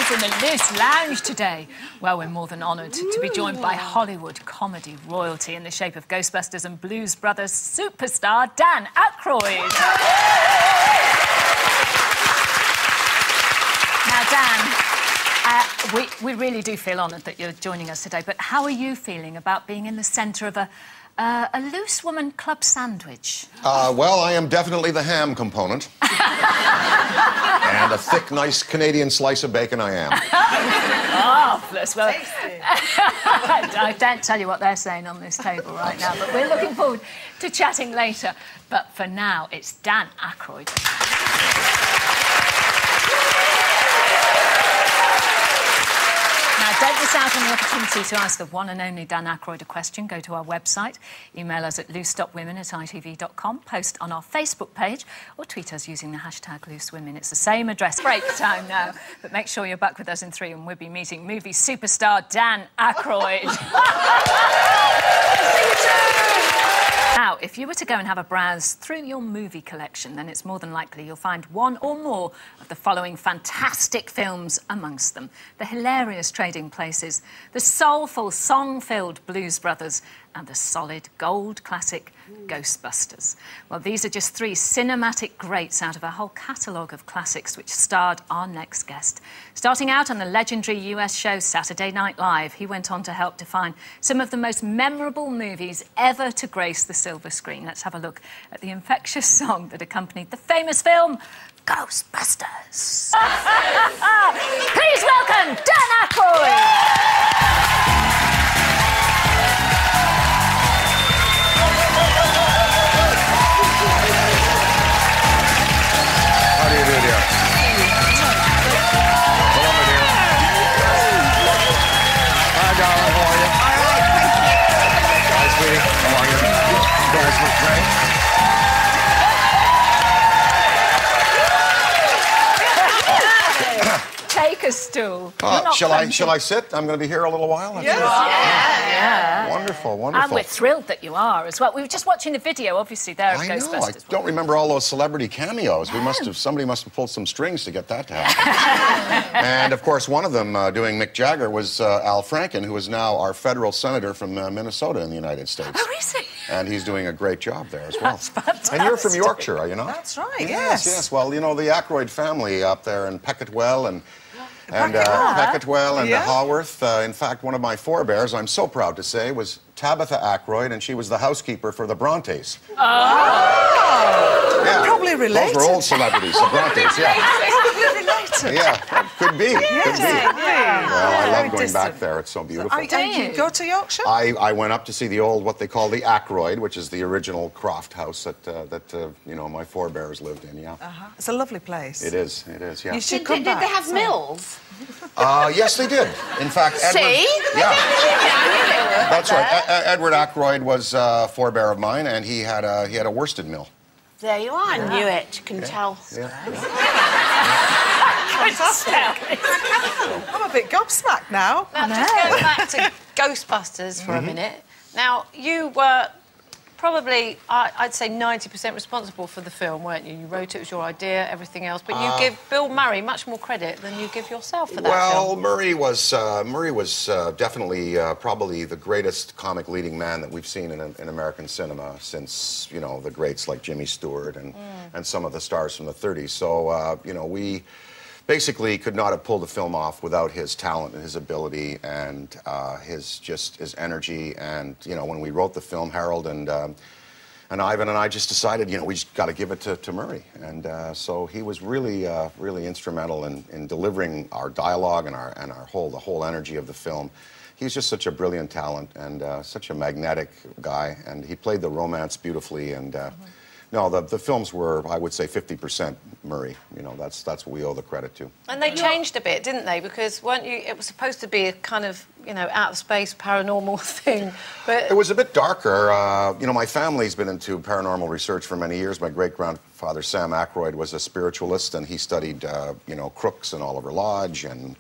us in the Loose Lounge today. Well, we're more than honoured to be joined by Hollywood comedy royalty in the shape of Ghostbusters and Blues Brothers superstar Dan Aykroyd. Now, Dan, we really do feel honoured that you're joining us today, but how are you feeling about being in the centre of a loose woman club sandwich? Well, I am definitely the ham component. And a thick, nice Canadian slice of bacon I am. Marvellous. Well, I don't tell you what they're saying on this table right now, but we're looking forward to chatting later. But for now, it's Dan Aykroyd. Don't miss out on the opportunity to ask the one and only Dan Aykroyd a question. Go to our website, email us at loose.women@itv.com, post on our Facebook page, or tweet us using the hashtag #LooseWomen. It's the same address. Break time now, but make sure you're back with us in 3 and we'll be meeting movie superstar Dan Aykroyd. See you soon! Now, if you were to go and have a browse through your movie collection, then it's more than likely you'll find one or more of the following fantastic films amongst them. The hilarious Trading Places, the soulful, song-filled Blues Brothers, and the solid gold classic Ghostbusters. Well, these are just 3 cinematic greats out of a whole catalogue of classics which starred our next guest. Starting out on the legendary US show Saturday Night Live, he went on to help define some of the most memorable movies ever to grace the silver screen. Let's have a look at the infectious song that accompanied the famous film Ghostbusters. Please welcome Dan Aykroyd! How do you do, dear? Come on, my dear. Hi, darling. How are you? All right, thank you. Hi, sweetie. How are you? You guys look great. Take a stool. Shall I sit? I'm going to be here a little while. Yes. Yeah. Wonderful, wonderful. And we're thrilled that you are as well. We were just watching the video, obviously, there of I know. Ghostbusters. I don't remember all those celebrity cameos. Somebody must have pulled some strings to get that to happen. And, of course, one of them doing Mick Jagger was Al Franken, who is now our federal senator from Minnesota in the United States. Oh, is he? And he's doing a great job there as well. That's fantastic. And you're from Yorkshire, are you not? That's right, Yes, yes. Well, you know, the Aykroyd family up there in Pecketwell and Haworth. In fact, one of my forebears, I'm so proud to say, was Tabitha Aykroyd, and she was the housekeeper for the Brontes. Oh! Yeah. Probably related. Those were old celebrities, the Brontes, yeah. Probably related. Yeah, could be. Could be. Well, I love going back there. It's so beautiful. And you go to Yorkshire? I went up to see the old, what they call the Aykroyd, which is the original Croft house that you know, my forebears lived in, yeah. It's a lovely place. It is, yeah. You should Did come back. they have mills? Yes, they did. In fact, Edward... Yeah. That's right. Edward Aykroyd was a forebear of mine, and he had a worsted mill. There you are. I knew it. You can tell. Yeah. I'm a bit gobsmacked now. Now, just going back to Ghostbusters for a minute. Now, you were probably, I'd say, 90% responsible for the film, weren't you? You wrote it, it was your idea, everything else. But you give Bill Murray much more credit than you give yourself for that film. Well, Murray was definitely probably the greatest comic leading man that we've seen in American cinema since, you know, the greats like Jimmy Stewart and some of the stars from the 30s. So, you know, we basically could not have pulled the film off without his talent and his ability and his energy. And, you know, when we wrote the film, Harold and Ivan and I just decided, you know, we just got to give it to Murray. And so he was really, really instrumental in delivering our dialogue and the whole energy of the film. He's just such a brilliant talent and such a magnetic guy. And he played the romance beautifully. And no, the films were, I would say, 50% Murray. You know, that's what we owe the credit to. And they changed a bit, didn't they? Because weren't you? It was supposed to be a kind of, you know, out of space paranormal thing, but it was a bit darker. You know, my family's been into paranormal research for many years. My great-grandfather Sam Aykroyd was a spiritualist, and he studied, you know, Crooks and Oliver Lodge and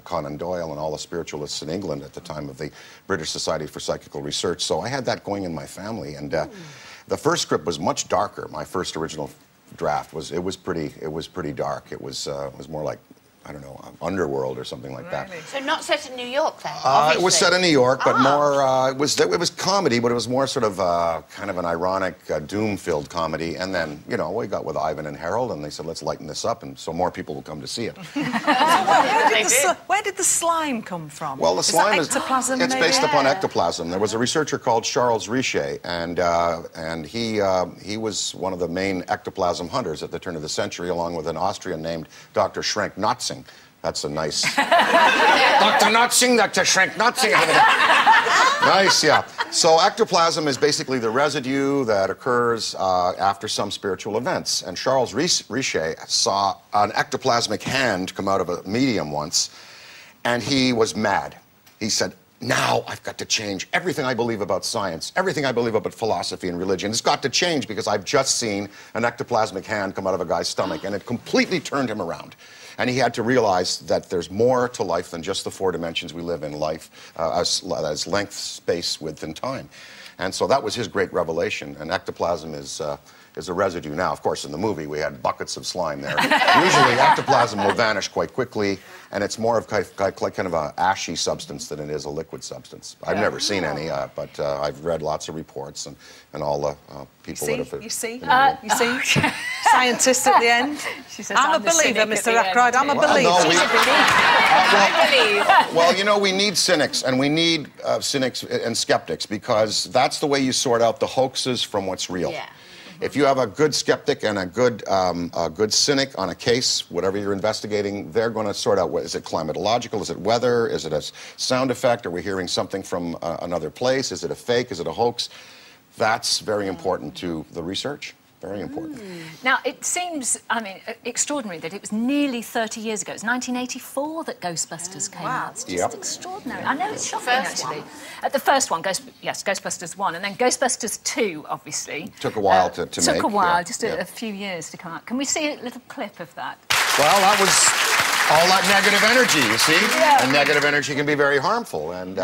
Conan Doyle and all the spiritualists in England at the time of the British Society for Psychical Research. So I had that going in my family, and the first script was much darker. My first original draft was pretty dark. It was more like I don't know, underworld or something like that. So not set in New York then? It was set in New York, but more, it was comedy, but it was more sort of kind of an ironic, doom-filled comedy. And then, you know, we got with Ivan and Harold, and they said, let's lighten this up, and so more people will come to see it. Where did the slime come from? Well, the slime is ectoplasm, it's maybe? based upon ectoplasm. There was a researcher called Charles Richet, and he was one of the main ectoplasm hunters at the turn of the century, along with an Austrian named Dr. Schrenk-Notzing. That's a nice... Dr. Notzing, Dr. Schrenk-Notzing. Nice, yeah. So ectoplasm is basically the residue that occurs after some spiritual events. And Charles Richet saw an ectoplasmic hand come out of a medium once, and he was mad. He said, now I've got to change everything I believe about science, everything I believe about philosophy and religion. It's got to change because I've just seen an ectoplasmic hand come out of a guy's stomach, and it completely turned him around. And he had to realize that there's more to life than just the 4 dimensions we live in life, as length, space, width, and time. And so that was his great revelation. And ectoplasm is a residue now. Of course, in the movie, we had buckets of slime there. Usually, ectoplasm will vanish quite quickly, and it's more of kind of an ashy substance than it is a liquid substance. I've never seen any, but I've read lots of reports and all the people that have... You see? Scientists at the end. She says, I'm a believer, Mr. Aykroyd. I'm a believer. Well, you know, we need cynics, and we need cynics and skeptics, because that's the way you sort out the hoaxes from what's real. Yeah. If you have a good skeptic and a good cynic on a case, whatever you're investigating, they're going to sort out, is it climatological, is it weather, is it a sound effect, are we hearing something from another place, is it a fake, is it a hoax? That's very important to the research. Very important. Now, it seems, I mean, extraordinary that it was nearly 30 years ago. It's 1984 that Ghostbusters came out. It's just extraordinary. I know it's shocking, actually. The first one, Ghostbusters 1, and then Ghostbusters 2, obviously. Took a while to make. Took a while, just a few years to come out. Can we see a little clip of that? Well, that was all that negative energy, you see? Yeah. And negative energy can be very harmful, and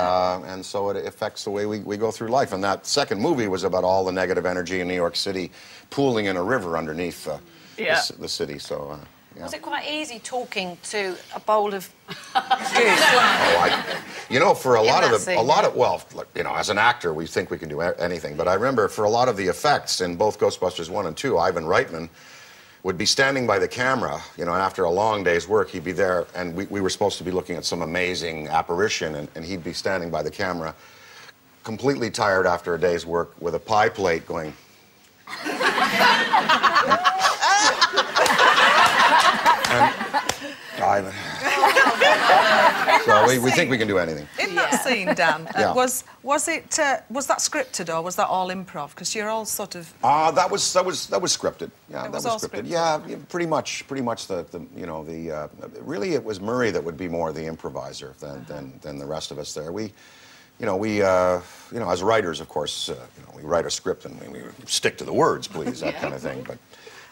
so it affects the way we go through life. And that second movie was about all the negative energy in New York City pooling in a river underneath the city. So, Was it quite easy talking to a bowl of you know, for a lot of well, you know, as an actor, we think we can do anything. But I remember for a lot of the effects in both Ghostbusters 1 and 2, Ivan Reitman would be standing by the camera, you know, and after a long day's work, he'd be there, and we were supposed to be looking at some amazing apparition, and he'd be standing by the camera, completely tired after a day's work, with a pie plate going... Ivan. So we think we can do anything. In that scene, Dan, was that scripted or was that all improv? Because you're all sort of... that was scripted. Yeah, that was scripted. Yeah, pretty much. Really, it was Murray that would be more the improviser than the rest of us there. As writers, of course, we write a script and we stick to the words, please, that kind of thing. But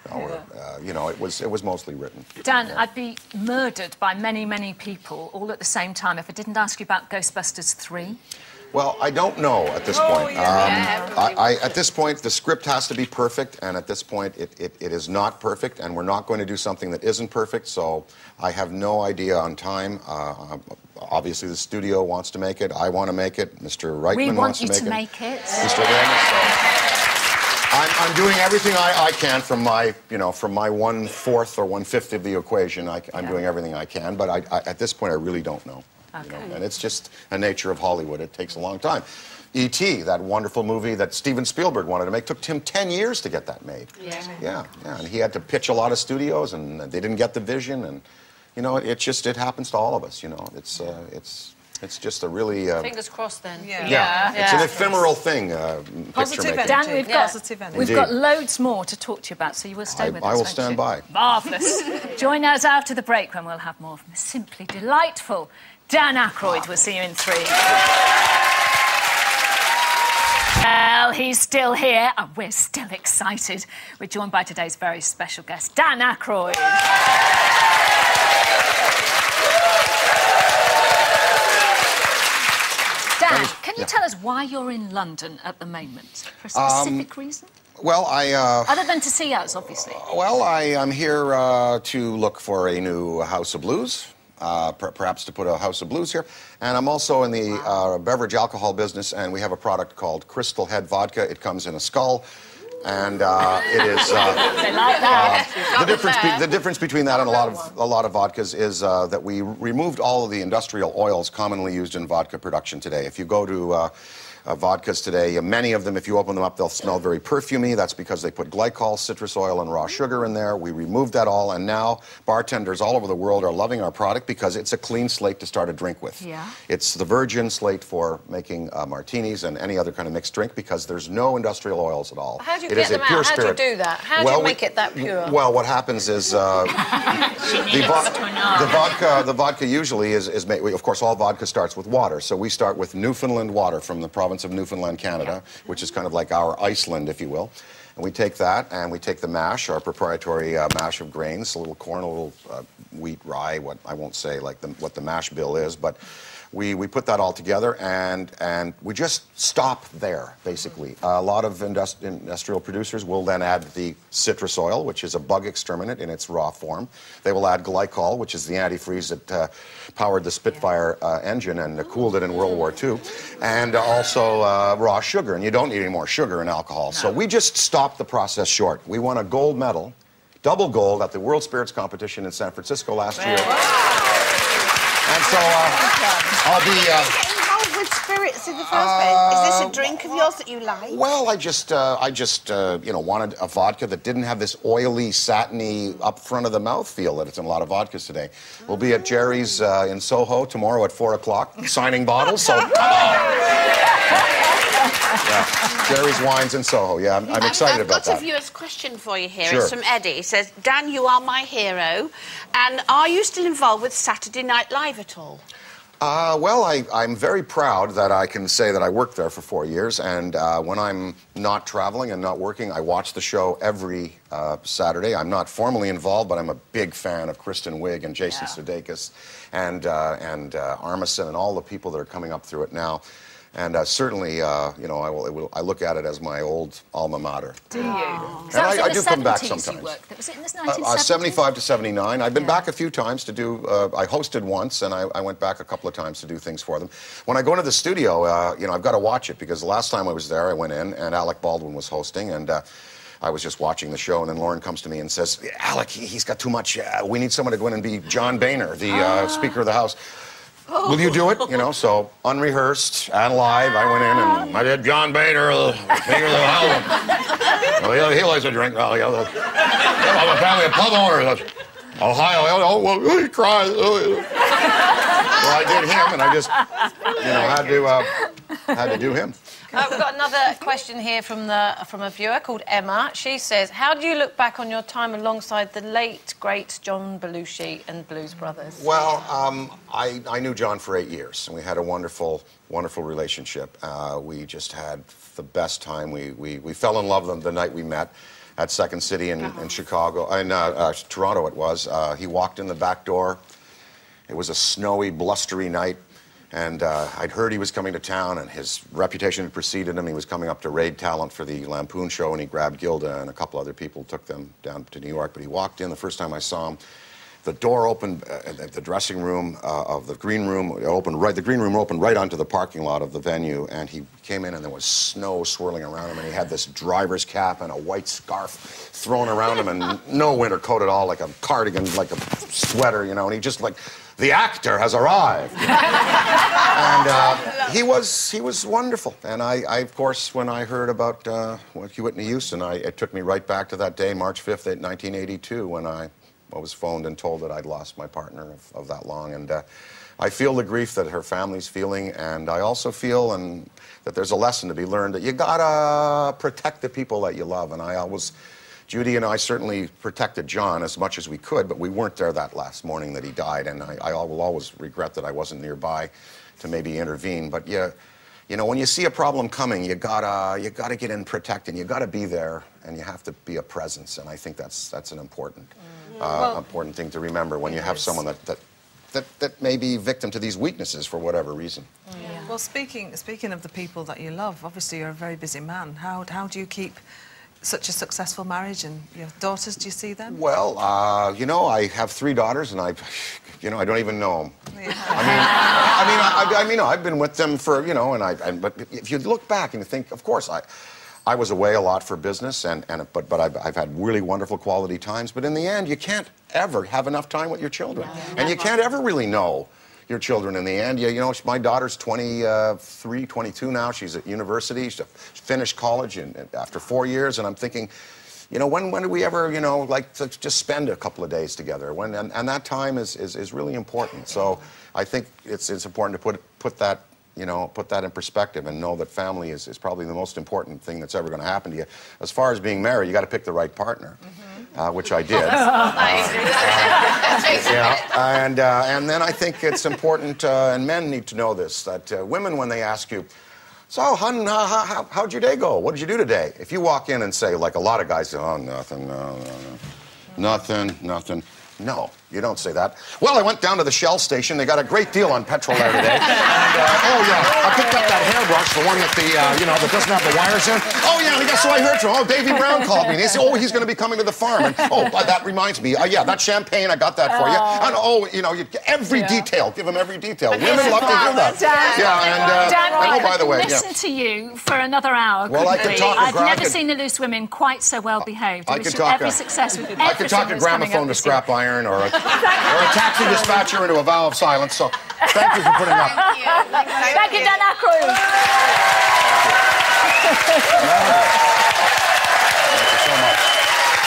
it was mostly written. Dan, I'd be murdered by many, many people all at the same time if I didn't ask you about Ghostbusters 3. Well, I don't know at this point. At this point, the script has to be perfect, and at this point, it is not perfect, and we're not going to do something that isn't perfect, so I have no idea on time. Obviously, the studio wants to make it. I want to make it. Mr. Reitman wants to make it. We want you to make it. Mr. Reitman, I'm doing everything I can from my 1/4 or 1/5 of the equation. I'm doing everything I can, but at this point, I really don't know. Okay. And it's just a nature of Hollywood. It takes a long time. E.T., that wonderful movie that Steven Spielberg wanted to make, took him 10 years to get that made. Yeah. And he had to pitch a lot of studios, and they didn't get the vision. And it happens to all of us. It's just a really... Fingers crossed, then. Yeah. It's an ephemeral thing, Positive picture making. Dan, we've got loads more to talk to you about, so you will stay with us, I will stand by. Marvellous. Join us after the break when we'll have more from the simply delightful Dan Aykroyd. We'll see you in 3. Well, he's still here, and we're still excited. We're joined by today's very special guest, Dan Aykroyd. Dan, can you tell us why you're in London at the moment? For a specific reason? Well, Other than to see us, obviously. Well, I'm here to look for a new House of Blues. Perhaps to put a House of Blues here. And I'm also in the beverage alcohol business, and we have a product called Crystal Head Vodka. It comes in a skull, and it is... They like that. the difference between that and a lot of vodkas is that we removed all of the industrial oils commonly used in vodka production today. If you go to... vodkas today, many of them, if you open them up, they'll smell very perfumey. That's because they put glycol, citrus oil, and raw sugar in there. We removed that all, and now bartenders all over the world are loving our product because it's a clean slate to start a drink with. Yeah. It's the virgin slate for making martinis and any other kind of mixed drink because there's no industrial oils at all. How do you get them out? How do you do that? How do you make it that pure? Well, what happens is the vodka usually is made. Of course, all vodka starts with water, so we start with Newfoundland water from the province of Newfoundland, Canada, which is kind of like our Iceland, if you will. And we take that, and we take the mash, our proprietary mash of grains, a little corn, a little wheat, rye, what I won't say like what the mash bill is, but we put that all together, and we just stop there, basically. A lot of industrial producers will then add the citrus oil, which is a bug exterminant in its raw form. They will add glycol, which is the antifreeze that powered the Spitfire engine and cooled it in World War II, and also raw sugar, and you don't need any more sugar in alcohol. No. So we just stopped the process short. We won a gold medal, double gold, at the World Spirits Competition in San Francisco last year. And so I'll be... Get involved with spirits in the first place. Is this a drink of yours that you like? Well, I just wanted a vodka that didn't have this oily, satiny, up front of the mouth feel that it's in a lot of vodkas today. We'll be at Jerry's in Soho tomorrow at 4 o'clock, signing bottles, so come on! Yeah. Jerry's Wines in Soho. Yeah, I'm excited about that. I've got a viewer's question for you here. Sure. It's from Eddie. He says, Dan, you are my hero. And are you still involved with Saturday Night Live at all? Well, I'm very proud that I can say that I worked there for 4 years, and when I'm not traveling and not working, I watch the show every Saturday. I'm not formally involved, but I'm a big fan of Kristen Wiig and Jason Sudeikis and Armisen and all the people that are coming up through it now. And certainly, I look at it as my old alma mater. Do you? And I do come back sometimes. Was it in the 1970s? 75 to 79. I've been back a few times to do... I hosted once, and I went back a couple of times to do things for them. When I go into the studio, I've got to watch it, because the last time I was there, I went in, and Alec Baldwin was hosting, and... I was just watching the show, and then Lauren comes to me and says, Alec, he's got too much... we need someone to go in and be John Boehner, the Speaker of the House. Will you do it? So unrehearsed and live, I went in and I did John Boehner, Speaker of the House. Well, he likes to drink. Well, I'm a family of pub owners. Ohio, he cries. Well, I did him, and I just, had to do him. We've got another question here from a viewer called Emma. She says, how do you look back on your time alongside the late, great John Belushi and Blues Brothers? Well, I knew John for 8 years, and we had a wonderful, wonderful relationship. We just had the best time. We fell in love the night we met at Second City in Chicago, in Toronto it was. He walked in the back door. It was a snowy, blustery night. And I'd heard he was coming to town, and his reputation had preceded him. He was coming up to raid talent for the Lampoon show, and he grabbed Gilda and a couple other people, took them down to New York. But he walked in the first time I saw him. The door opened, the dressing room of the green room opened right. The green room opened right onto the parking lot of the venue, and he came in, and there was snow swirling around him, and he had this driver's cap and a white scarf thrown around him, and no winter coat at all, like a cardigan, like a sweater, and he just like. The actor has arrived. And he was wonderful. And I, of course, when I heard about Whitney Houston, it took me right back to that day, March 5th, 1982, when I was phoned and told that I'd lost my partner of that long. And I feel the grief that her family's feeling, and I also feel that there's a lesson to be learned, that you gotta protect the people that you love. And Judy and I certainly protected John as much as we could, but we weren't there that last morning that he died, and I will always regret that I wasn't nearby to maybe intervene. But when you see a problem coming, you gotta get in protecting. You gotta be there, and you have to be a presence. And I think that's an important important thing to remember when you have someone that may be victim to these weaknesses for whatever reason. Yeah. Well, speaking of the people that you love, obviously you're a very busy man. How do you keep such a successful marriage and your daughters, do you see them? Well, you know, I have 3 daughters, and I don't even know them. Yeah. I mean, I've been with them for, you know, but if you look back and you think, of course, I was away a lot for business, but I've had really wonderful quality times. But in the end, you can't ever have enough time with your children, and you can't ever really know your children in the end. You know, my daughter's 23, 22 now. She's at university. She finished college after 4 years, and I'm thinking, you know, when do we ever, you know, like to just spend a couple of days together? And that time is really important. So I think it's important to put that, you know, put that in perspective and know that family is probably the most important thing that's ever going to happen to you. As far as being married, you got to pick the right partner, which I did. And then I think it's important, and men need to know this, that women, when they ask you, so, hon, how'd your day go? What did you do today? If you walk in and say, like a lot of guys say, oh, nothing, nothing. No, you don't say that. Well, I went down to the Shell station. They got a great deal on petrol there today. And, oh, yeah, I picked up that hairbrush, the one that you know, that doesn't have the wires in. Oh, yeah, and guess who I heard from? Oh, Davy Brown called me. And he said, oh, he's going to be coming to the farm. And, oh, that reminds me. Yeah, that champagne, I got that for you. And, oh, you know, every detail. Give them every detail. Women love to hear that. Dan, oh, by the way, listen to you for another hour. Well, I could talk. I've never seen the Loose Women quite so well behaved. I wish you every success with everything. I could talk a gramophone to scrap iron, or a taxi dispatcher into a vow of silence. So, thank you for putting up. Thank you, Dan Aykroyd.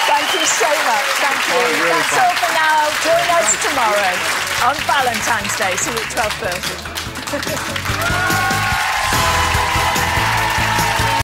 Thank you so much. Thank you. Really That's all for now. Join us tomorrow on Valentine's Day. See you at 12:30.